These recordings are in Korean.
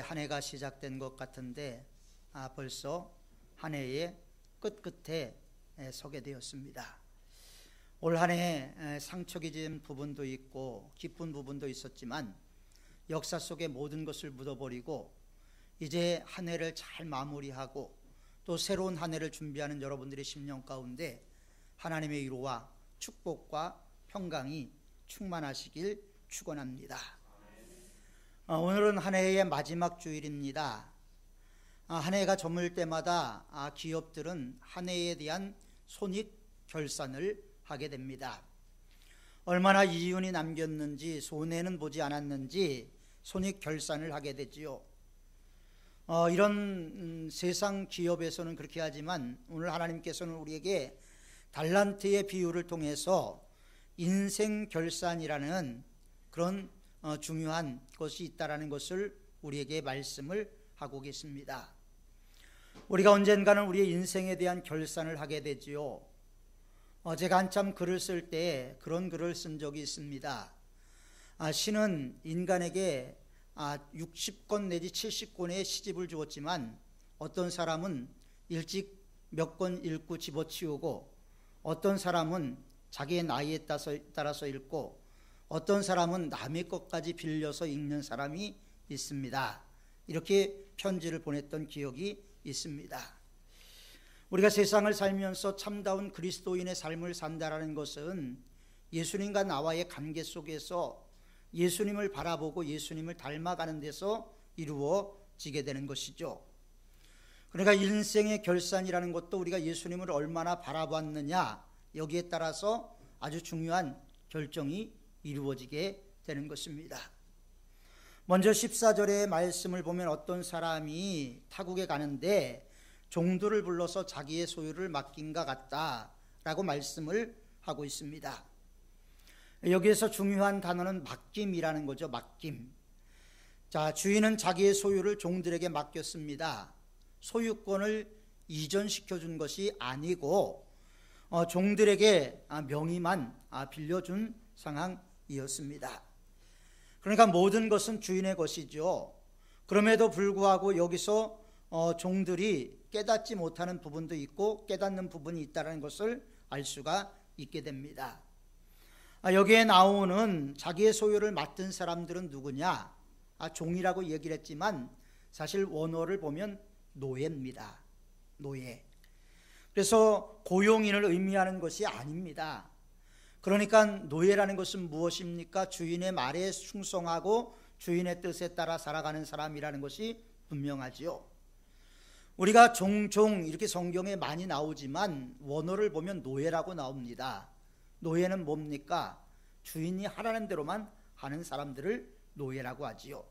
한 해가 시작된 것 같은데 벌써 한 해의 끝끝에 서게 되었습니다. 올 한 해 상처기진 부분도 있고 기쁜 부분도 있었지만 역사 속의 모든 것을 묻어버리고 이제 한 해를 잘 마무리하고 또 새로운 한 해를 준비하는 여러분들의 심령 가운데 하나님의 위로와 축복과 평강이 충만하시길 축원합니다. 오늘은 한 해의 마지막 주일입니다. 한 해가 저물 때마다 기업들은 한 해에 대한 손익 결산을 하게 됩니다. 얼마나 이윤이 남겼는지 손해는 보지 않았는지 손익 결산을 하게 되지요. 이런 세상 기업에서는 그렇게 하지만 오늘 하나님께서는 우리에게 달란트의 비유를 통해서 인생 결산이라는 그런 중요한 것이 있다라는 것을 우리에게 말씀을 하고 계십니다. 우리가 언젠가는 우리의 인생에 대한 결산을 하게 되지요. 제가 한참 글을 쓸 때 그런 글을 쓴 적이 있습니다. 신은 인간에게 60권 내지 70권의 시집을 주었지만 어떤 사람은 일찍 몇 권 읽고 집어치우고 어떤 사람은 자기의 나이에 따라서 읽고 어떤 사람은 남의 것까지 빌려서 읽는 사람이 있습니다. 이렇게 편지를 보냈던 기억이 있습니다. 우리가 세상을 살면서 참다운 그리스도인의 삶을 산다라는 것은 예수님과 나와의 관계 속에서 예수님을 바라보고 예수님을 닮아가는 데서 이루어지게 되는 것이죠. 그러니까 인생의 결산이라는 것도 우리가 예수님을 얼마나 바라봤느냐 여기에 따라서 아주 중요한 결정이 이루어지게 되는 것입니다. 먼저 14절의 말씀을 보면 어떤 사람이 타국에 가는데 종들을 불러서 자기의 소유를 맡긴가 같다라고 말씀을 하고 있습니다. 여기에서 중요한 단어는 맡김이라는 거죠. 맡김. 자, 주인은 자기의 소유를 종들에게 맡겼습니다. 소유권을 이전시켜 준 것이 아니고 종들에게 명의만 빌려준 상황이었습니다. 그러니까 모든 것은 주인의 것이죠. 그럼에도 불구하고 여기서 종들이 깨닫지 못하는 부분도 있고 깨닫는 부분이 있다는 것을 알 수가 있게 됩니다. 여기에 나오는 자기의 소유를 맡은 사람들은 누구냐? 종이라고 얘기를 했지만 사실 원어를 보면 노예입니다. 노예. 그래서 고용인을 의미하는 것이 아닙니다. 그러니까 노예라는 것은 무엇입니까? 주인의 말에 충성하고 주인의 뜻에 따라 살아가는 사람이라는 것이 분명하지요. 우리가 종종 이렇게 성경에 많이 나오지만 원어를 보면 노예라고 나옵니다. 노예는 뭡니까? 주인이 하라는 대로만 하는 사람들을 노예라고 하지요.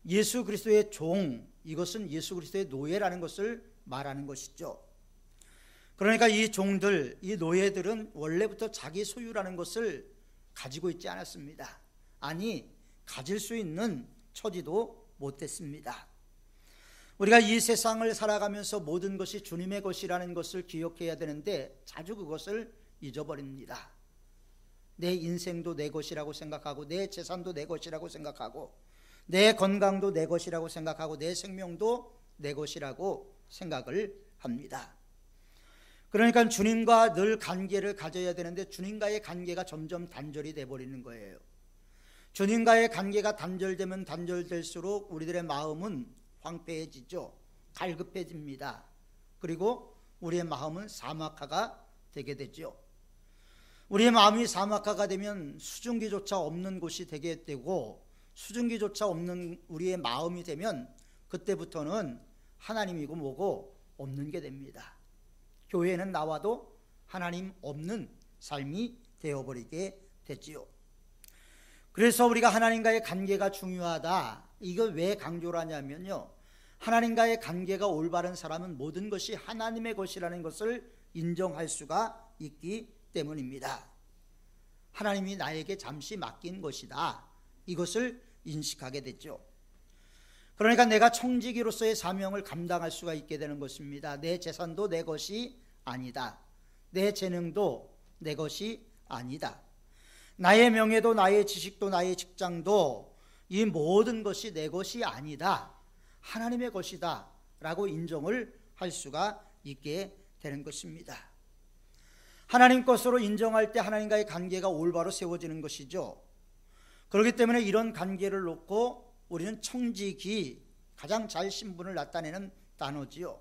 예수 그리스도의 종, 이것은 예수 그리스도의 노예라는 것을 말하는 것이죠. 그러니까 이 종들, 이 노예들은 원래부터 자기 소유라는 것을 가지고 있지 않았습니다. 아니, 가질 수 있는 처지도 못했습니다. 우리가 이 세상을 살아가면서 모든 것이 주님의 것이라는 것을 기억해야 되는데 자주 그것을 잊어버립니다. 내 인생도 내 것이라고 생각하고 내 재산도 내 것이라고 생각하고 내 건강도 내 것이라고 생각하고 내 생명도 내 것이라고 생각을 합니다. 그러니까 주님과 늘 관계를 가져야 되는데 주님과의 관계가 점점 단절이 돼버리는 거예요. 주님과의 관계가 단절되면 단절될수록 우리들의 마음은 황폐해지죠. 갈급해집니다. 그리고 우리의 마음은 사막화가 되게 되죠. 우리의 마음이 사막화가 되면 수증기조차 없는 곳이 되게 되고 수증기조차 없는 우리의 마음이 되면 그때부터는 하나님이고 뭐고 없는 게 됩니다. 교회는 나와도 하나님 없는 삶이 되어버리게 되지요. 그래서 우리가 하나님과의 관계가 중요하다. 이걸 왜 강조를 하냐면요, 하나님과의 관계가 올바른 사람은 모든 것이 하나님의 것이라는 것을 인정할 수가 있기 때문입니다. 하나님이 나에게 잠시 맡긴 것이다, 이것을 인식하게 됐죠. 그러니까 내가 청지기로서의 사명을 감당할 수가 있게 되는 것입니다. 내 재산도 내 것이 아니다. 내 재능도 내 것이 아니다. 나의 명예도 나의 지식도 나의 직장도 이 모든 것이 내 것이 아니다, 하나님의 것이다 라고 인정을 할 수가 있게 되는 것입니다. 하나님 것으로 인정할 때 하나님과의 관계가 올바로 세워지는 것이죠. 그렇기 때문에 이런 관계를 놓고 우리는 청지기, 가장 잘 신분을 나타내는 단어지요.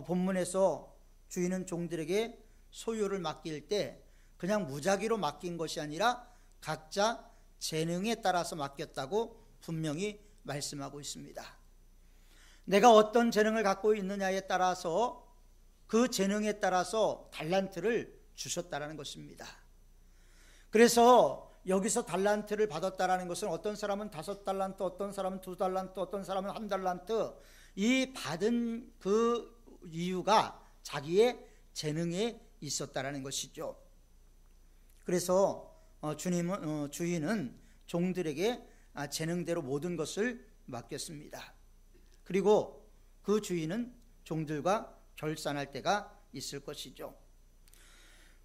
본문에서 주인은 종들에게 소유를 맡길 때 그냥 무작위로 맡긴 것이 아니라 각자 재능에 따라서 맡겼다고 분명히 말씀하고 있습니다. 내가 어떤 재능을 갖고 있느냐에 따라서 그 재능에 따라서 달란트를 주셨다라는 것입니다. 그래서 여기서 달란트를 받았다라는 것은 어떤 사람은 5달란트, 어떤 사람은 2달란트, 어떤 사람은 1달란트, 이 받은 그 이유가 자기의 재능에 있었다라는 것이죠. 그래서 주인은 종들에게 재능대로 모든 것을 맡겼습니다. 그리고 그 주인은 종들과 결산할 때가 있을 것이죠.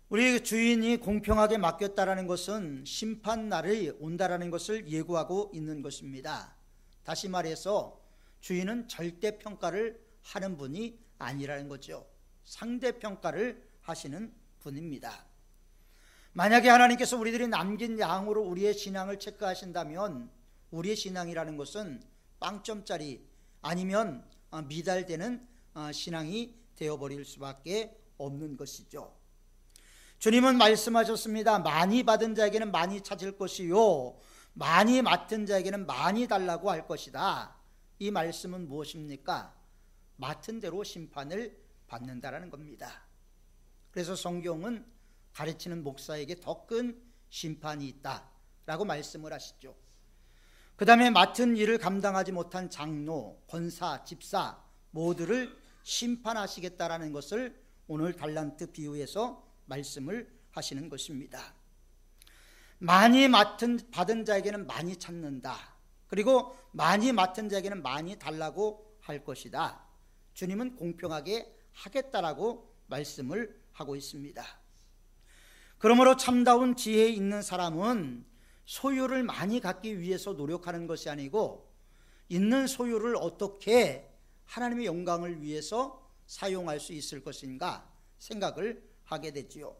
우리 주인이 공평하게 맡겼다라는 것은 심판날이 온다라는 것을 예고하고 있는 것입니다. 다시 말해서 주인은 절대평가를 하는 분이 아니라는 거죠. 상대평가를 하시는 분입니다. 만약에 하나님께서 우리들이 남긴 양으로 우리의 신앙을 체크하신다면 우리의 신앙이라는 것은 빵점짜리 아니면 미달되는 신앙이 되어버릴 수밖에 없는 것이죠. 주님은 말씀하셨습니다. 많이 받은 자에게는 많이 찾을 것이요 많이 맡은 자에게는 많이 달라고 할 것이다. 이 말씀은 무엇입니까? 맡은 대로 심판을 받는다라는 겁니다. 그래서 성경은 가르치는 목사에게 더 큰 심판이 있다라고 말씀을 하시죠. 그 다음에 맡은 일을 감당하지 못한 장로, 권사, 집사 모두를 심판하시겠다라는 것을 오늘 달란트 비유에서 말씀을 하시는 것입니다. 많이 받은 자에게는 많이 찾는다. 그리고 많이 맡은 자에게는 많이 달라고 할 것이다. 주님은 공평하게 하겠다라고 말씀을 하고 있습니다. 그러므로 참다운 지혜 있는 사람은 소유를 많이 갖기 위해서 노력하는 것이 아니고 있는 소유를 어떻게 하나님의 영광을 위해서 사용할 수 있을 것인가 생각을 하게 되지요.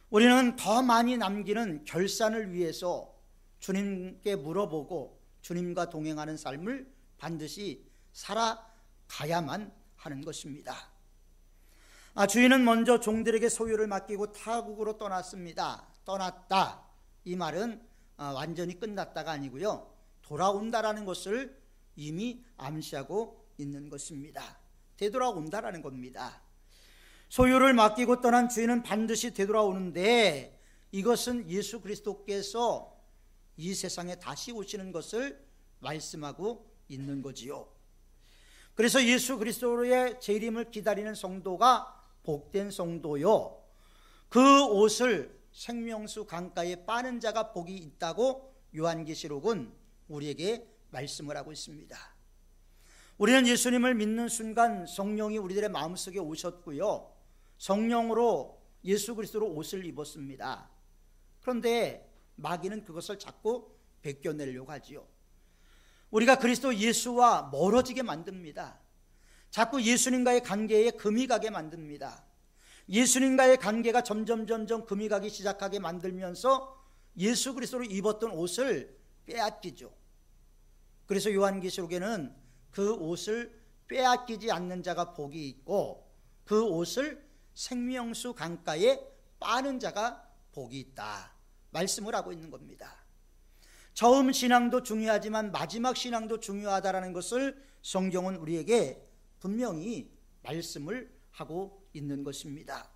우리는 더 많이 남기는 결산을 위해서 주님께 물어보고 주님과 동행하는 삶을 반드시 살아가야만 하는 것입니다. 주인은 먼저 종들에게 소유를 맡기고 타국으로 떠났습니다. 떠났다. 이 말은 완전히 끝났다가 아니고요. 돌아온다라는 것을 이미 암시하고 있는 것입니다. 되돌아온다라는 겁니다. 소유를 맡기고 떠난 주인은 반드시 되돌아오는데 이것은 예수 그리스도께서 이 세상에 다시 오시는 것을 말씀하고 있는 거지요. 그래서 예수 그리스도의 재림을 기다리는 성도가 복된 성도요, 그 옷을 생명수 강가에 빠는 자가 복이 있다고 요한계시록은 우리에게 말씀을 하고 있습니다. 우리는 예수님을 믿는 순간 성령이 우리들의 마음속에 오셨고요, 성령으로 예수 그리스도로 옷을 입었습니다. 그런데 마귀는 그것을 자꾸 벗겨내려고 하지요. 우리가 그리스도 예수와 멀어지게 만듭니다. 자꾸 예수님과의 관계에 금이 가게 만듭니다. 예수님과의 관계가 점점 금이 가기 시작하게 만들면서 예수 그리스도로 입었던 옷을 빼앗기죠. 그래서 요한계시록에는 그 옷을 빼앗기지 않는 자가 복이 있고 그 옷을 생명수 강가에 빠는 자가 복이 있다 말씀을 하고 있는 겁니다. 처음 신앙도 중요하지만 마지막 신앙도 중요하다라는 것을 성경은 우리에게 분명히 말씀을 하고 있는 것입니다.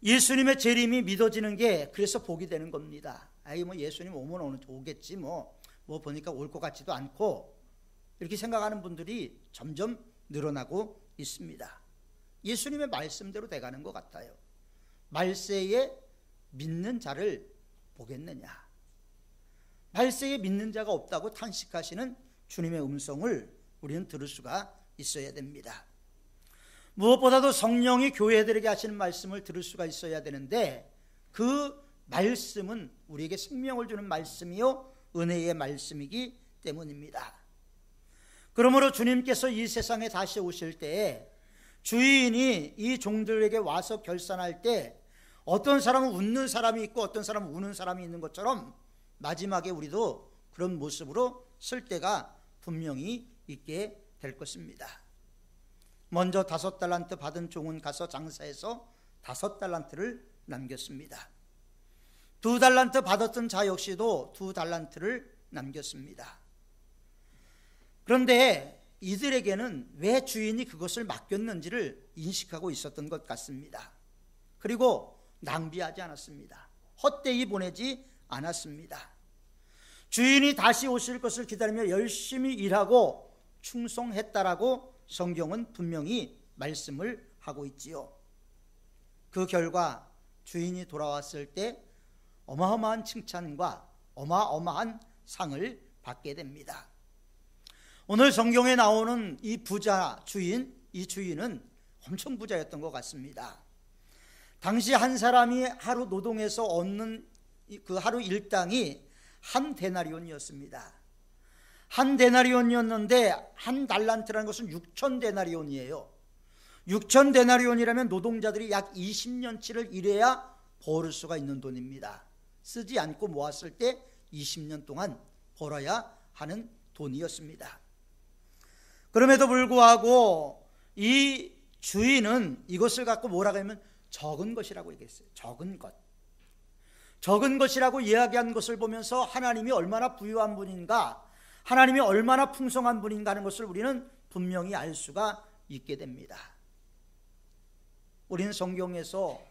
예수님의 재림이 믿어지는 게 그래서 복이 되는 겁니다. 예수님 오면 오겠지 뭐 보니까 올 것 같지도 않고 이렇게 생각하는 분들이 점점 늘어나고 있습니다. 예수님의 말씀대로 돼가는 것 같아요. 말세에 믿는 자를 보겠느냐. 말세에 믿는 자가 없다고 탄식하시는 주님의 음성을 우리는 들을 수가 있어야 됩니다. 무엇보다도 성령이 교회들에게 하시는 말씀을 들을 수가 있어야 되는데 그 말씀은 우리에게 생명을 주는 말씀이요 은혜의 말씀이기 때문입니다. 그러므로 주님께서 이 세상에 다시 오실 때에 주인이 이 종들에게 와서 결산할 때 어떤 사람은 웃는 사람이 있고 어떤 사람은 우는 사람이 있는 것처럼 마지막에 우리도 그런 모습으로 쓸 때가 분명히 있게 될 것입니다. 먼저 5달란트 받은 종은 가서 장사해서 5달란트를 남겼습니다. 2달란트 받았던 자 역시도 2달란트를 남겼습니다. 그런데 이들에게는 왜 주인이 그것을 맡겼는지를 인식하고 있었던 것 같습니다. 그리고 낭비하지 않았습니다. 헛되이 보내지 않았습니다. 주인이 다시 오실 것을 기다리며 열심히 일하고 충성했다라고 성경은 분명히 말씀을 하고 있지요. 그 결과 주인이 돌아왔을 때 어마어마한 칭찬과 어마어마한 상을 받게 됩니다. 오늘 성경에 나오는 이 부자 주인, 이 주인은 엄청 부자였던 것 같습니다. 당시 한 사람이 하루 노동해서 얻는 그 하루 일당이 한 데나리온이었습니다. 한 데나리온이었는데 한 달란트라는 것은 6천 데나리온이에요. 6천 데나리온이라면 노동자들이 약 20년치를 일해야 벌을 수가 있는 돈입니다. 쓰지 않고 모았을 때 20년 동안 벌어야 하는 돈이었습니다. 그럼에도 불구하고 이 주인은 이것을 갖고 뭐라고 하면 적은 것이라고 얘기했어요. 적은 것. 적은 것이라고 이야기한 것을 보면서 하나님이 얼마나 부유한 분인가, 하나님이 얼마나 풍성한 분인가 하는 것을 우리는 분명히 알 수가 있게 됩니다. 우리는 성경에서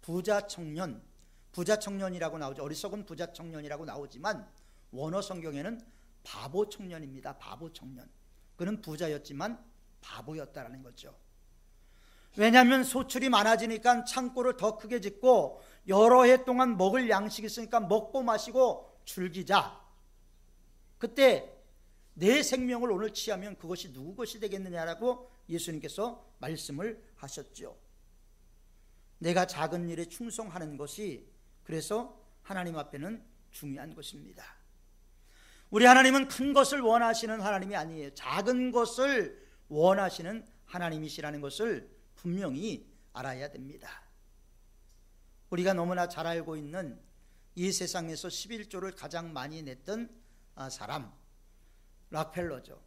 부자 청년이라고 나오죠. 어리석은 부자 청년이라고 나오지만 원어 성경에는 바보 청년입니다. 바보 청년. 그는 부자였지만 바보였다라는 거죠. 왜냐하면 소출이 많아지니까 창고를 더 크게 짓고 여러 해 동안 먹을 양식이 있으니까 먹고 마시고 즐기자. 그때 내 생명을 오늘 취하면 그것이 누구 것이 되겠느냐라고 예수님께서 말씀을 하셨죠. 내가 작은 일에 충성하는 것이 그래서 하나님 앞에는 중요한 것입니다. 우리 하나님은 큰 것을 원하시는 하나님이 아니에요. 작은 것을 원하시는 하나님이시라는 것을 분명히 알아야 됩니다. 우리가 너무나 잘 알고 있는 이 세상에서 11조를 가장 많이 냈던 사람, 락펠러죠.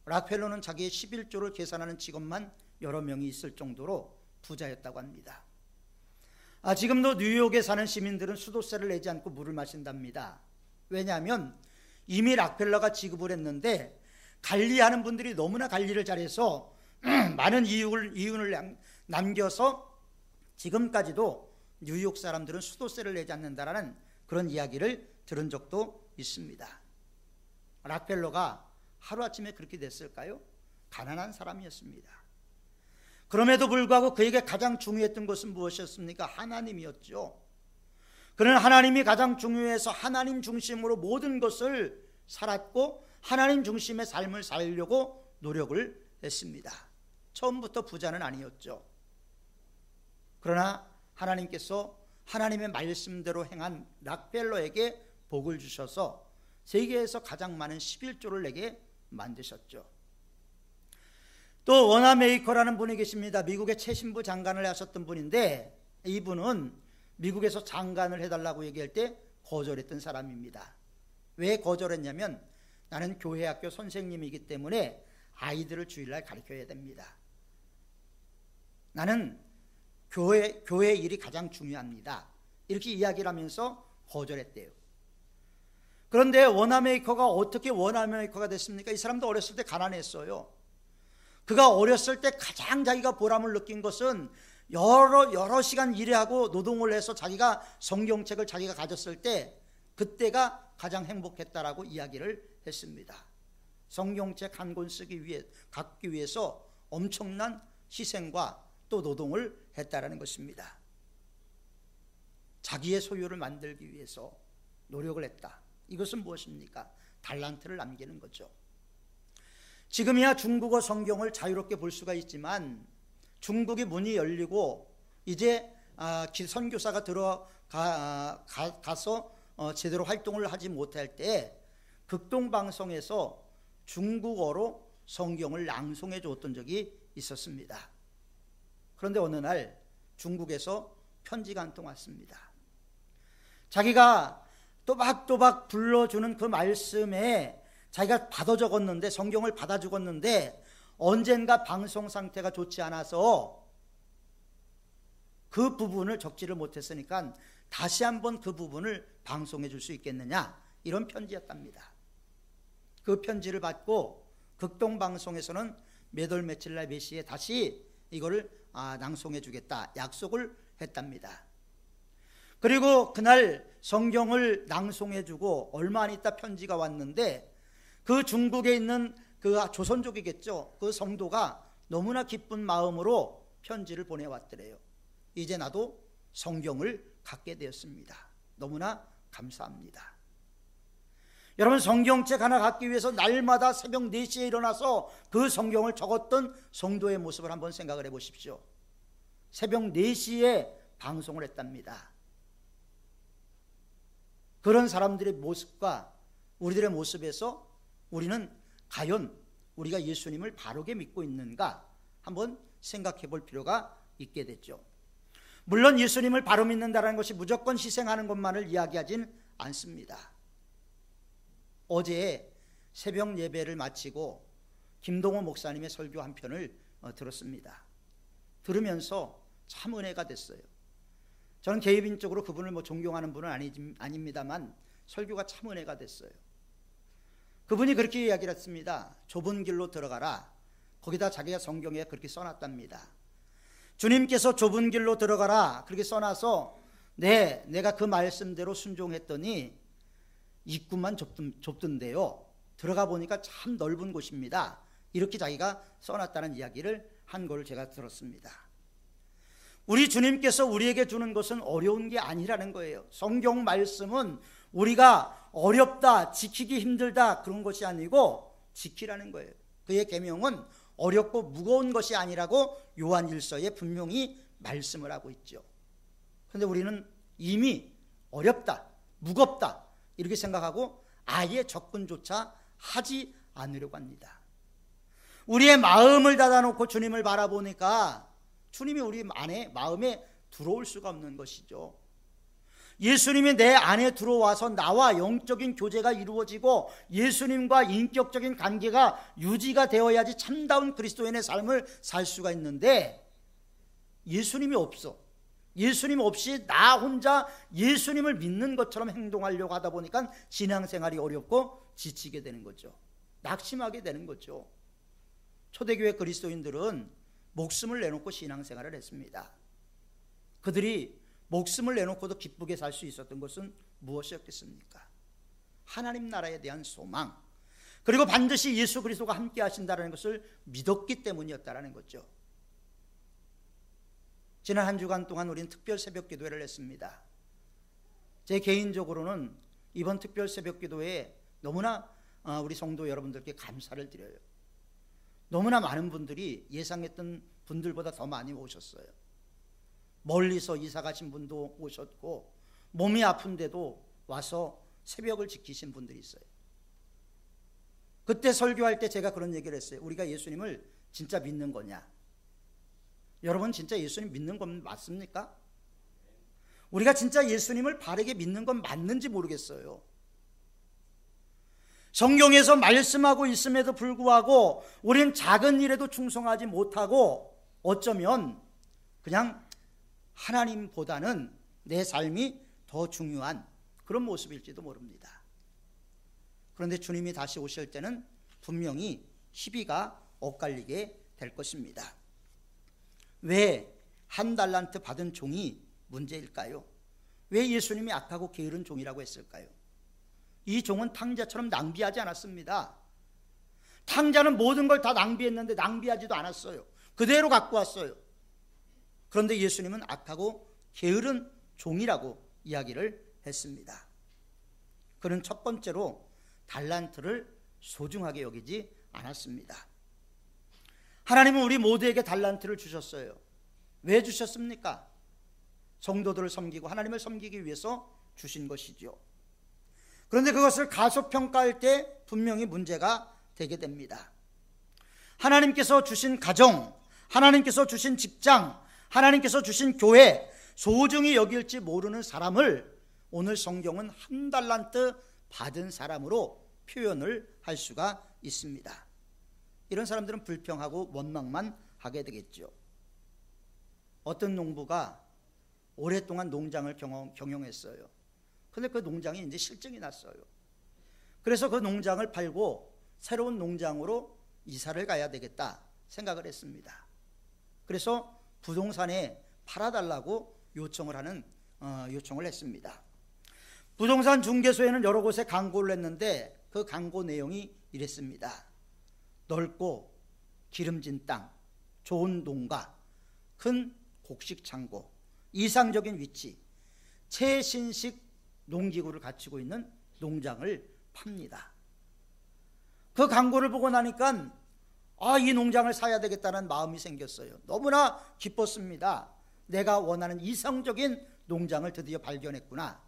락펠러는 자기의 11조를 계산하는 직원만 여러 명이 있을 정도로 부자였다고 합니다. 지금도 뉴욕에 사는 시민들은 수도세를 내지 않고 물을 마신답니다. 왜냐하면 이미 락펠러가 지급을 했는데 관리하는 분들이 너무나 관리를 잘해서 많은 이윤을 남겨서 지금까지도 뉴욕 사람들은 수도세를 내지 않는다라는 그런 이야기를 들은 적도 있습니다. 락펠러가 하루아침에 그렇게 됐을까요? 가난한 사람이었습니다. 그럼에도 불구하고 그에게 가장 중요했던 것은 무엇이었습니까? 하나님이었죠. 그는 하나님이 가장 중요해서 하나님 중심으로 모든 것을 살았고 하나님 중심의 삶을 살려고 노력을 했습니다. 처음부터 부자는 아니었죠. 그러나 하나님께서 하나님의 말씀대로 행한 락펠러에게 복을 주셔서 세계에서 가장 많은 11조를 내게 만드셨죠. 또 워나메이커라는 분이 계십니다. 미국의 최신부 장관을 하셨던 분인데 이분은 미국에서 장관을 해달라고 얘기할 때 거절했던 사람입니다. 왜 거절했냐면 나는 교회 학교 선생님이기 때문에 아이들을 주일날 가르쳐야 됩니다. 나는 교회 일이 가장 중요합니다. 이렇게 이야기를 하면서 거절했대요. 그런데 워나메이커가 어떻게 워나메이커가 됐습니까? 이 사람도 어렸을 때 가난했어요. 그가 어렸을 때 가장 자기가 보람을 느낀 것은 여러 시간 일하고 노동을 해서 자기가 성경책을 자기가 가졌을 때 그때가 가장 행복했다라고 이야기를 했습니다. 성경책 한 권 갖기 위해서 엄청난 희생과 또 노동을 했다라는 것입니다. 자기의 소유를 만들기 위해서 노력을 했다. 이것은 무엇입니까? 달란트를 남기는 거죠. 지금이야 중국어 성경을 자유롭게 볼 수가 있지만 중국이 문이 열리고 이제 선교사가 들어가서 제대로 활동을 하지 못할 때 극동방송에서 중국어로 성경을 낭송해 주었던 적이 있었습니다. 그런데 어느 날 중국에서 편지가 한 통 왔습니다. 자기가 또박또박 불러주는 그 말씀에 자기가 받아 적었는데, 성경을 받아 적었는데 언젠가 방송 상태가 좋지 않아서 그 부분을 적지를 못했으니까 다시 한번 그 부분을 방송해 줄 수 있겠느냐, 이런 편지였답니다. 그 편지를 받고 극동방송에서는 몇 월 며칠 날 몇 시에 다시 이거를 낭송해 주겠다 약속을 했답니다. 그리고 그날 성경을 낭송해 주고 얼마 안 있다 편지가 왔는데, 그 중국에 있는 그 조선족이겠죠, 그 성도가 너무나 기쁜 마음으로 편지를 보내왔더래요. 이제 나도 성경을 갖게 되었습니다. 너무나 감사합니다. 여러분, 성경책 하나 갖기 위해서 날마다 새벽 4시에 일어나서 그 성경을 적었던 성도의 모습을 한번 생각을 해보십시오. 새벽 4시에 방송을 했답니다. 그런 사람들의 모습과 우리들의 모습에서 우리는 과연 우리가 예수님을 바르게 믿고 있는가 한번 생각해 볼 필요가 있게 됐죠. 물론 예수님을 바로 믿는다는 것이 무조건 희생하는 것만을 이야기하진 않습니다. 어제 새벽 예배를 마치고 김동호 목사님의 설교 한 편을 들었습니다. 들으면서 참 은혜가 됐어요. 저는 개인적으로 그분을 존경하는 분은 아닙니다만 설교가 참 은혜가 됐어요. 그분이 그렇게 이야기를 했습니다. 좁은 길로 들어가라. 거기다 자기가 성경에 그렇게 써놨답니다. 주님께서 좁은 길로 들어가라 그렇게 써놔서 내가 그 말씀대로 순종했더니 입구만 좁던데요, 들어가 보니까 참 넓은 곳입니다. 이렇게 자기가 써놨다는 이야기를 한 걸 제가 들었습니다. 우리 주님께서 우리에게 주는 것은 어려운 게 아니라는 거예요. 성경 말씀은 우리가 어렵다, 지키기 힘들다 그런 것이 아니고 지키라는 거예요. 그의 계명은 어렵고 무거운 것이 아니라고 요한 1서에 분명히 말씀을 하고 있죠. 그런데 우리는 이미 어렵다, 무겁다 이렇게 생각하고 아예 접근조차 하지 않으려고 합니다. 우리의 마음을 닫아놓고 주님을 바라보니까 주님이 우리 안에 마음에 들어올 수가 없는 것이죠. 예수님이 내 안에 들어와서 나와 영적인 교제가 이루어지고 예수님과 인격적인 관계가 유지가 되어야지 참다운 그리스도인의 삶을 살 수가 있는데, 예수님이 없어. 예수님 없이 나 혼자 예수님을 믿는 것처럼 행동하려고 하다 보니까 신앙생활이 어렵고 지치게 되는 거죠. 낙심하게 되는 거죠. 초대교회 그리스도인들은 목숨을 내놓고 신앙생활을 했습니다. 그들이 목숨을 내놓고도 기쁘게 살 수 있었던 것은 무엇이었겠습니까? 하나님 나라에 대한 소망, 그리고 반드시 예수 그리스도가 함께 하신다는 것을 믿었기 때문이었다는 거죠. 지난 한 주간 동안 우리는 특별 새벽 기도회를 했습니다. 제 개인적으로는 이번 특별 새벽 기도회에 너무나 우리 성도 여러분들께 감사를 드려요. 너무나 많은 분들이 예상했던 분들보다 더 많이 오셨어요. 멀리서 이사 가신 분도 오셨고 몸이 아픈데도 와서 새벽을 지키신 분들이 있어요. 그때 설교할 때 제가 그런 얘기를 했어요. 우리가 예수님을 진짜 믿는 거냐? 여러분, 진짜 예수님 믿는 건 맞습니까? 우리가 진짜 예수님을 바르게 믿는 건 맞는지 모르겠어요. 성경에서 말씀하고 있음에도 불구하고 우리는 작은 일에도 충성하지 못하고 어쩌면 그냥 하나님보다는 내 삶이 더 중요한 그런 모습일지도 모릅니다. 그런데 주님이 다시 오실 때는 분명히 시비가 엇갈리게 될 것입니다. 왜 한 달란트 받은 종이 문제일까요? 왜 예수님이 악하고 게으른 종이라고 했을까요? 이 종은 탕자처럼 낭비하지 않았습니다. 탕자는 모든 걸 다 낭비했는데 낭비하지도 않았어요. 그대로 갖고 왔어요. 그런데 예수님은 악하고 게으른 종이라고 이야기를 했습니다. 그는 첫 번째로 달란트를 소중하게 여기지 않았습니다. 하나님은 우리 모두에게 달란트를 주셨어요. 왜 주셨습니까? 성도들을 섬기고 하나님을 섬기기 위해서 주신 것이죠. 그런데 그것을 가소평가할 때 분명히 문제가 되게 됩니다. 하나님께서 주신 가정, 하나님께서 주신 직장, 하나님께서 주신 교회, 소중히 여길지 모르는 사람을 오늘 성경은 한 달란트 받은 사람으로 표현을 할 수가 있습니다. 이런 사람들은 불평하고 원망만 하게 되겠죠. 어떤 농부가 오랫동안 농장을 경영했어요. 그런데 그 농장이 이제 실증이 났어요. 그래서 그 농장을 팔고 새로운 농장으로 이사를 가야 되겠다 생각을 했습니다. 그래서 부동산에 팔아달라고 요청을 했습니다. 부동산 중개소에는 여러 곳에 광고를 했는데 그 광고 내용이 이랬습니다. 넓고 기름진 땅, 좋은 농가, 큰 곡식 창고, 이상적인 위치, 최신식 농기구를 갖추고 있는 농장을 팝니다. 그 광고를 보고 나니까 이 농장을 사야 되겠다는 마음이 생겼어요. 너무나 기뻤습니다. 내가 원하는 이상적인 농장을 드디어 발견했구나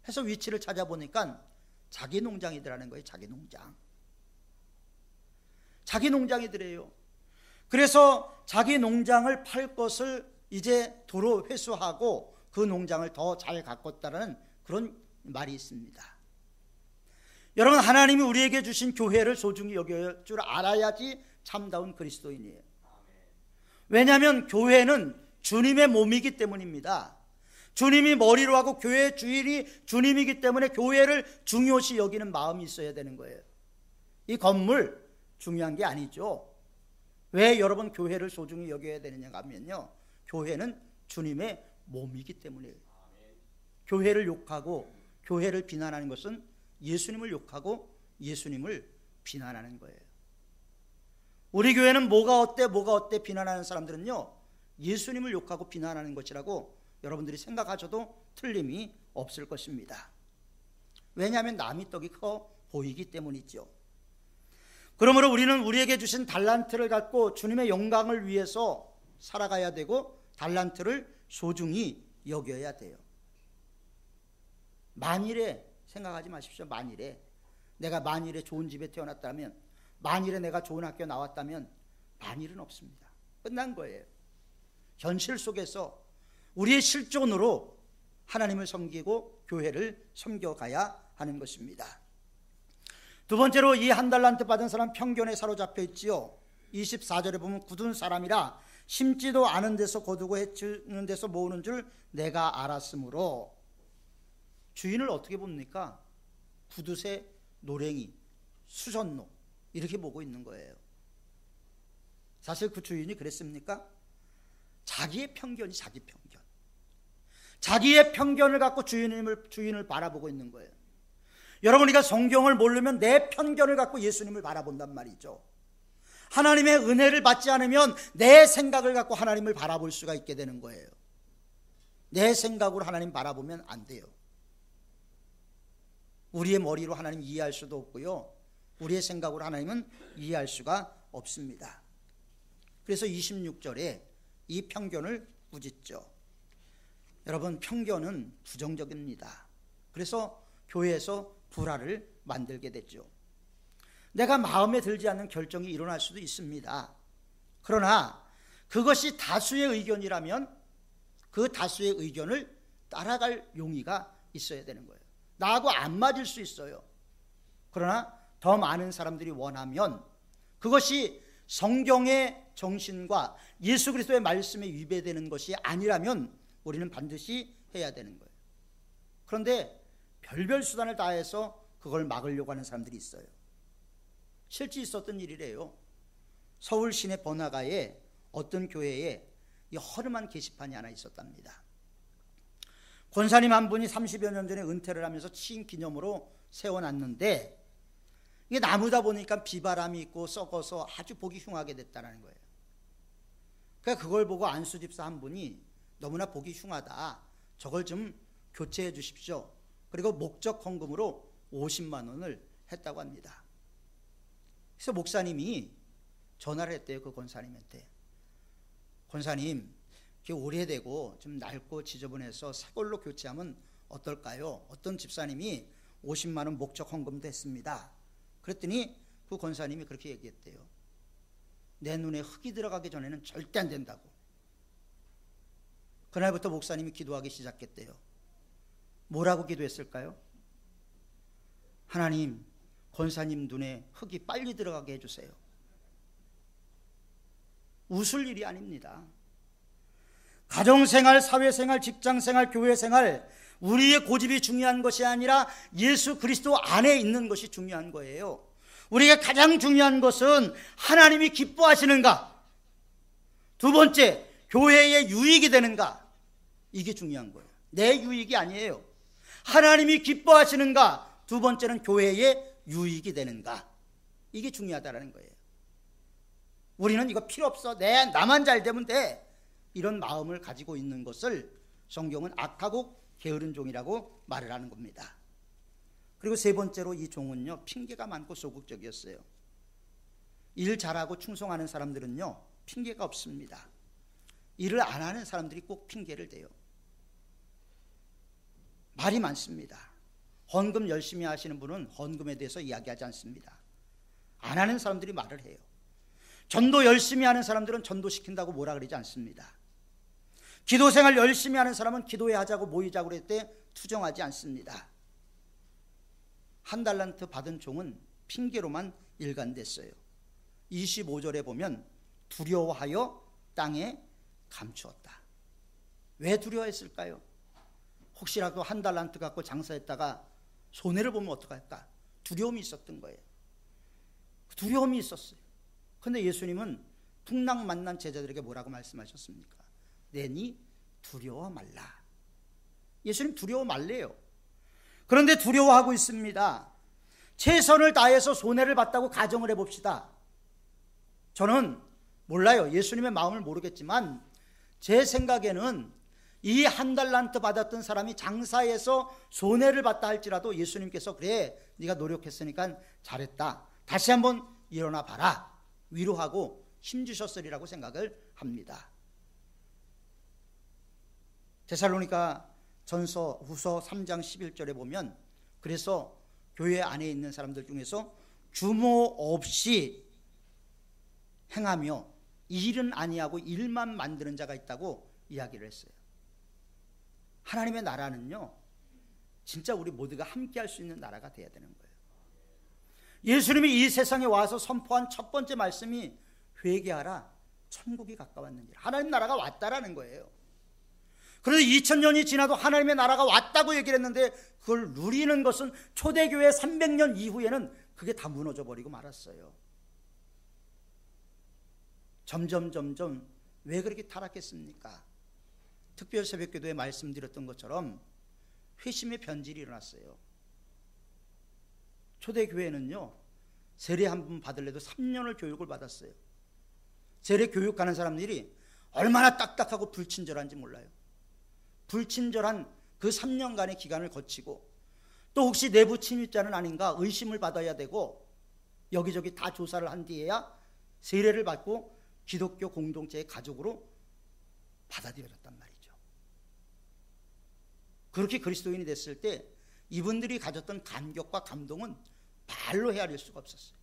해서 위치를 찾아보니까 자기 농장이더라는 거예요. 자기 농장이더래요. 그래서 자기 농장을 팔 것을 이제 도로 회수하고 그 농장을 더 잘 가꿨다는 그런 말이 있습니다. 여러분, 하나님이 우리에게 주신 교회를 소중히 여길 줄 알아야지 참다운 그리스도인이에요. 왜냐하면 교회는 주님의 몸이기 때문입니다. 주님이 머리로 하고 교회의 주인이 주님이기 때문에 교회를 중요시 여기는 마음이 있어야 되는 거예요. 이 건물 중요한 게 아니죠. 왜 여러분 교회를 소중히 여겨야 되느냐 하면요, 교회는 주님의 몸이기 때문이에요. 교회를 욕하고 교회를 비난하는 것은 예수님을 욕하고 예수님을 비난하는 거예요. 우리 교회는 뭐가 어때 비난하는 사람들은요, 예수님을 욕하고 비난하는 것이라고 여러분들이 생각하셔도 틀림이 없을 것입니다. 왜냐하면 남이 떡이 커 보이기 때문이죠. 그러므로 우리는 우리에게 주신 달란트를 갖고 주님의 영광을 위해서 살아가야 되고 달란트를 소중히 여겨야 돼요. 만일에 생각하지 마십시오. 만일에 좋은 집에 태어났다면, 만일에 내가 좋은 학교 나왔다면, 만일은 없습니다. 끝난 거예요. 현실 속에서 우리의 실존으로 하나님을 섬기고 교회를 섬겨가야 하는 것입니다. 두 번째로 이 한 달란트 받은 사람 편견에 사로잡혀 있지요. 24절에 보면 굳은 사람이라 심지도 않은 데서 거두고 해치는 데서 모으는 줄 내가 알았으므로. 주인을 어떻게 봅니까? 구두쇠, 노랭이, 수선노 이렇게 보고 있는 거예요. 사실 그 주인이 그랬습니까? 자기의 편견이 자기 편견. 자기의 편견을 갖고 주인을 바라보고 있는 거예요. 여러분, 우리가 성경을 모르면 내 편견을 갖고 예수님을 바라본단 말이죠. 하나님의 은혜를 받지 않으면 내 생각을 갖고 하나님을 바라볼 수가 있게 되는 거예요. 내 생각으로 하나님 바라보면 안 돼요. 우리의 머리로 하나님 이해할 수도 없고요, 우리의 생각으로 하나님은 이해할 수가 없습니다. 그래서 26절에 이 편견을 꾸짖죠. 여러분, 편견은 부정적입니다. 그래서 교회에서 불화를 만들게 됐죠. 내가 마음에 들지 않는 결정이 일어날 수도 있습니다. 그러나 그것이 다수의 의견이라면 그 다수의 의견을 따라갈 용의가 있어야 되는 거예요. 나하고 안 맞을 수 있어요. 그러나 더 많은 사람들이 원하면, 그것이 성경의 정신과 예수 그리스도의 말씀에 위배되는 것이 아니라면 우리는 반드시 해야 되는 거예요. 그런데 별별 수단을 다해서 그걸 막으려고 하는 사람들이 있어요. 실제 있었던 일이래요. 서울 시내 번화가에 어떤 교회에 이 허름한 게시판이 하나 있었답니다. 권사님 한 분이 30여 년 전에 은퇴를 하면서 취임 기념으로 세워놨는데, 이게 나무다 보니까 비바람이 있고 썩어서 아주 보기 흉하게 됐다는 거예요. 그러니까 그걸 보고 안수 집사 한 분이 너무나 보기 흉하다, 저걸 좀 교체해 주십시오. 그리고 목적 헌금으로 50만 원을 했다고 합니다. 그래서 목사님이 전화를 했대요. 그 권사님한테. 권사님, 이게 오래되고 좀 낡고 지저분해서 새 걸로 교체하면 어떨까요? 어떤 집사님이 50만 원 목적 헌금도 했습니다. 그랬더니 그 권사님이 그렇게 얘기했대요. 내 눈에 흙이 들어가기 전에는 절대 안 된다고. 그날부터 목사님이 기도하기 시작했대요. 뭐라고 기도했을까요? 하나님, 권사님 눈에 흙이 빨리 들어가게 해주세요. 웃을 일이 아닙니다. 가정생활, 사회생활, 직장생활, 교회생활, 우리의 고집이 중요한 것이 아니라 예수 그리스도 안에 있는 것이 중요한 거예요. 우리에게 가장 중요한 것은 하나님이 기뻐하시는가, 두 번째 교회의 유익이 되는가, 이게 중요한 거예요. 내 유익이 아니에요. 하나님이 기뻐하시는가, 두 번째는 교회의 유익이 되는가, 이게 중요하다는 거예요. 우리는 이거 필요 없어, 나만 잘 되면 돼, 이런 마음을 가지고 있는 것을 성경은 악하고 게으른 종이라고 말을 하는 겁니다. 그리고 세 번째로 이 종은요, 핑계가 많고 소극적이었어요. 일 잘하고 충성하는 사람들은요, 핑계가 없습니다. 일을 안 하는 사람들이 꼭 핑계를 대요. 말이 많습니다. 헌금 열심히 하시는 분은 헌금에 대해서 이야기하지 않습니다. 안 하는 사람들이 말을 해요. 전도 열심히 하는 사람들은 전도시킨다고 뭐라 그러지 않습니다. 기도생활 열심히 하는 사람은 기도회 하자고 모이자고 그럴 때 투정하지 않습니다. 한 달란트 받은 종은 핑계로만 일관됐어요. 25절에 보면 두려워하여 땅에 감추었다. 왜 두려워했을까요? 혹시라도 한 달란트 갖고 장사했다가 손해를 보면 어떡할까? 두려움이 있었던 거예요. 두려움이 있었어요. 그런데 예수님은 풍랑 만난 제자들에게 뭐라고 말씀하셨습니까? 내니 두려워 말라. 예수님 두려워 말래요. 그런데 두려워하고 있습니다. 최선을 다해서 손해를 봤다고 가정을 해봅시다. 저는 몰라요. 예수님의 마음을 모르겠지만 제 생각에는 이 한 달란트 받았던 사람이 장사해서 손해를 봤다 할지라도 예수님께서 그래, 네가 노력했으니까 잘했다, 다시 한번 일어나 봐라, 위로하고 힘주셨으리라고 생각을 합니다. 데살로니가 전서 후서 3장 11절에 보면, 그래서 교회 안에 있는 사람들 중에서 규모 없이 행하며 일은 아니하고 일만 만드는 자가 있다고 이야기를 했어요. 하나님의 나라는요, 진짜 우리 모두가 함께 할 수 있는 나라가 돼야 되는 거예요. 예수님이 이 세상에 와서 선포한 첫 번째 말씀이 회개하라, 천국이 가까웠느니라. 하나님 나라가 왔다라는 거예요. 그런데 2000년이 지나도 하나님의 나라가 왔다고 얘기를 했는데 그걸 누리는 것은 초대교회 300년 이후에는 그게 다 무너져 버리고 말았어요. 점점 왜 그렇게 타락했습니까? 특별 새벽기도에 말씀드렸던 것처럼 회심의 변질이 일어났어요. 초대교회는요, 세례 한 번 받으려도 3년을 교육을 받았어요. 세례 교육하는 사람들이 얼마나 딱딱하고 불친절한지 몰라요. 불친절한 그 3년간의 기간을 거치고 또 혹시 내부 침입자는 아닌가 의심을 받아야 되고 여기저기 다 조사를 한 뒤에야 세례를 받고 기독교 공동체의 가족으로 받아들여졌단 말이죠. 그렇게 그리스도인이 됐을 때 이분들이 가졌던 감격과 감동은 말로 헤아릴 수가 없었어요.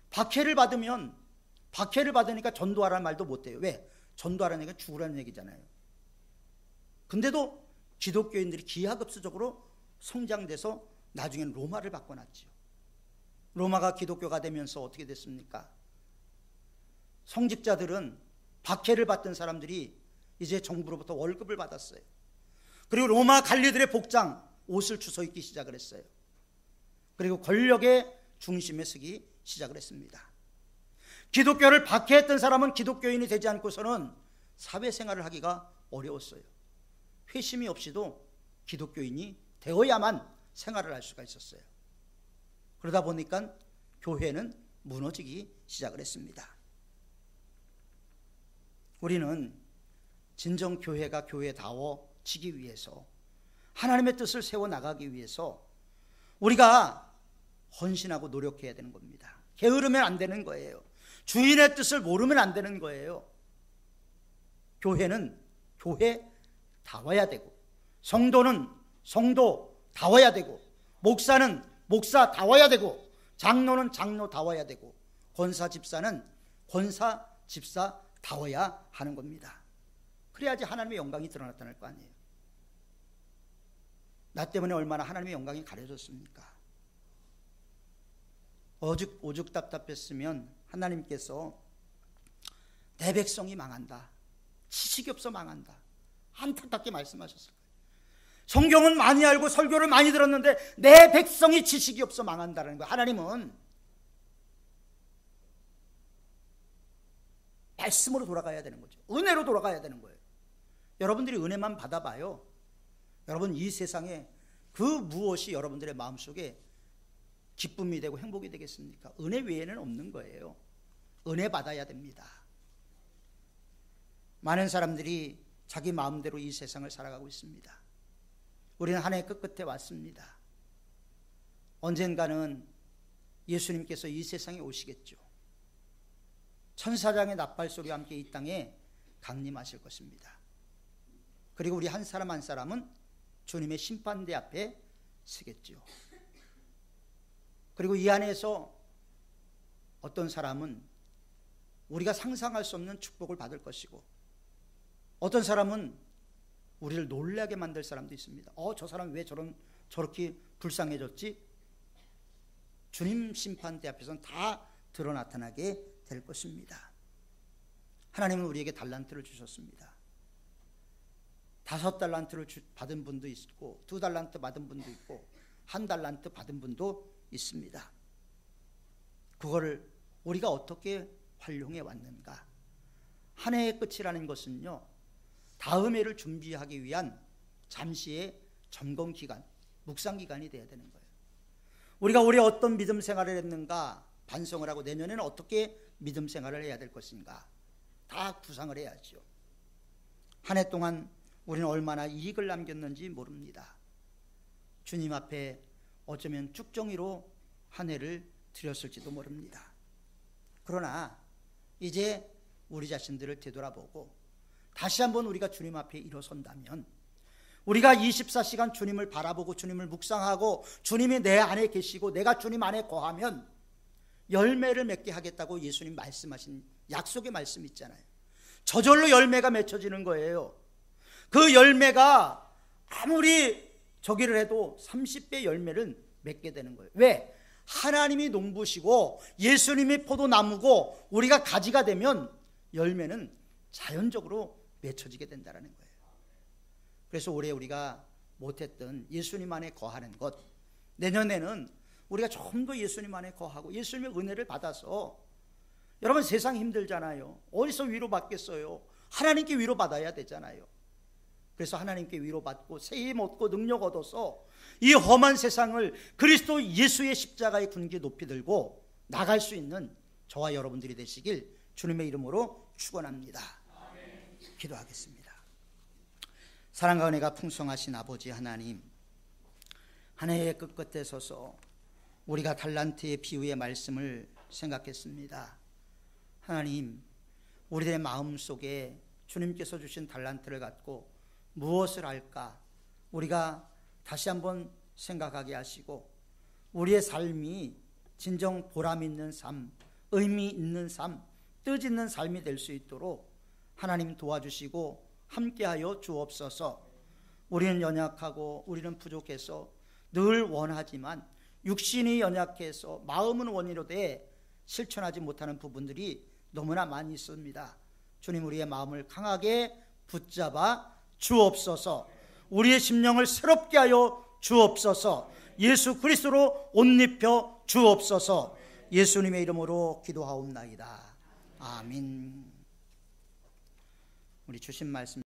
박해를 받으니까 전도하라는 말도 못해요. 왜? 전도하라는 얘기가 죽으라는 얘기잖아요. 근데도 기독교인들이 기하급수적으로 성장돼서 나중에는 로마를 바꿔놨죠. 로마가 기독교가 되면서 어떻게 됐습니까? 성직자들은 박해를 받던 사람들이 이제 정부로부터 월급을 받았어요. 그리고 로마 관리들의 복장, 옷을 주워 입기 시작을 했어요. 그리고 권력의 중심에 서기 시작을 했습니다. 기독교를 박해했던 사람은 기독교인이 되지 않고서는 사회생활을 하기가 어려웠어요. 회심이 없이도 기독교인이 되어야만 생활을 할 수가 있었어요. 그러다 보니까 교회는 무너지기 시작을 했습니다. 우리는 진정 교회가 교회다워지기 위해서, 하나님의 뜻을 세워나가기 위해서 우리가 헌신하고 노력해야 되는 겁니다. 게으르면 안 되는 거예요. 주인의 뜻을 모르면 안 되는 거예요. 교회는 교회다워야 되고, 성도는 성도다워야 다워야 되고, 목사는 목사 다워야 되고, 장로는 장로 다워야 되고, 권사 집사는 권사 집사 다워야 하는 겁니다. 그래야지 하나님의 영광이 드러나타날 거 아니에요. 나 때문에 얼마나 하나님의 영광이 가려졌습니까? 오죽 답답했으면 하나님께서 내 백성이 망한다, 지식이 없어 망한다, 안타깝게 말씀하셨을 거예요. 성경은 많이 알고 설교를 많이 들었는데 내 백성이 지식이 없어 망한다는 거예요. 하나님은 말씀으로 돌아가야 되는 거죠. 은혜로 돌아가야 되는 거예요. 여러분들이 은혜만 받아봐요. 여러분, 이 세상에 그 무엇이 여러분들의 마음속에 기쁨이 되고 행복이 되겠습니까? 은혜 외에는 없는 거예요. 은혜 받아야 됩니다. 많은 사람들이 자기 마음대로 이 세상을 살아가고 있습니다. 우리는 한 해 끝끝에 왔습니다. 언젠가는 예수님께서 이 세상에 오시겠죠. 천사장의 나팔소리와 함께 이 땅에 강림하실 것입니다. 그리고 우리 한 사람 한 사람은 주님의 심판대 앞에 서겠죠. 그리고 이 안에서 어떤 사람은 우리가 상상할 수 없는 축복을 받을 것이고, 어떤 사람은 우리를 놀라게 만들 사람도 있습니다. 저 사람 왜 저렇게 불쌍해졌지? 주님 심판대 앞에서는 다 드러 나타나게 될 것입니다. 하나님은 우리에게 달란트를 주셨습니다. 5달란트를 받은 분도 있고, 2달란트 받은 분도 있고, 1달란트 받은 분도 있습니다. 그거를 우리가 어떻게 활용해 왔는가? 한 해의 끝이라는 것은요, 다음 해를 준비하기 위한 잠시의 점검 기간, 묵상 기간이 돼야 되는 거예요. 우리가 올해 어떤 믿음 생활을 했는가 반성을 하고, 내년에는 어떻게 믿음 생활을 해야 될 것인가 다 구상을 해야죠. 한 해 동안 우리는 얼마나 이익을 남겼는지 모릅니다. 주님 앞에 어쩌면 쭉정이로 한 해를 드렸을지도 모릅니다. 그러나 이제 우리 자신들을 되돌아보고 다시 한번 우리가 주님 앞에 일어선다면, 우리가 24시간 주님을 바라보고 주님을 묵상하고 주님이 내 안에 계시고 내가 주님 안에 거하면 열매를 맺게 하겠다고 예수님 말씀하신 약속의 말씀 있잖아요. 저절로 열매가 맺혀지는 거예요. 그 열매가 아무리 저기를 해도 30배 열매를 맺게 되는 거예요. 왜? 하나님이 농부시고 예수님이 포도나무고 우리가 가지가 되면 열매는 자연적으로 맺혀지게 된다는 거예요. 그래서 올해 우리가 못했던 예수님 안에 거하는 것, 내년에는 우리가 좀 더 예수님 안에 거하고 예수님의 은혜를 받아서, 여러분 세상 힘들잖아요. 어디서 위로받겠어요? 하나님께 위로받아야 되잖아요. 그래서 하나님께 위로받고 새 힘 얻고 능력 얻어서 이 험한 세상을 그리스도 예수의 십자가의 군기 높이 들고 나갈 수 있는 저와 여러분들이 되시길 주님의 이름으로 축원합니다. 기도하겠습니다. 사랑과 은혜가 풍성하신 아버지 하나님, 한 해의 끝끝에 서서 우리가 달란트의 비유의 말씀을 생각했습니다. 하나님, 우리들의 마음속에 주님께서 주신 달란트를 갖고 무엇을 할까 우리가 다시 한번 생각하게 하시고, 우리의 삶이 진정 보람 있는 삶, 의미 있는 삶, 뜻 있는 삶이 될 수 있도록 하나님 도와주시고 함께하여 주옵소서. 우리는 연약하고 우리는 부족해서 늘 원하지만 육신이 연약해서 마음은 원이로되 실천하지 못하는 부분들이 너무나 많이 있습니다. 주님, 우리의 마음을 강하게 붙잡아 주옵소서. 우리의 심령을 새롭게 하여 주옵소서. 예수 그리스도로 옷 입혀 주옵소서. 예수님의 이름으로 기도하옵나이다. 아멘. 우리 주신 말씀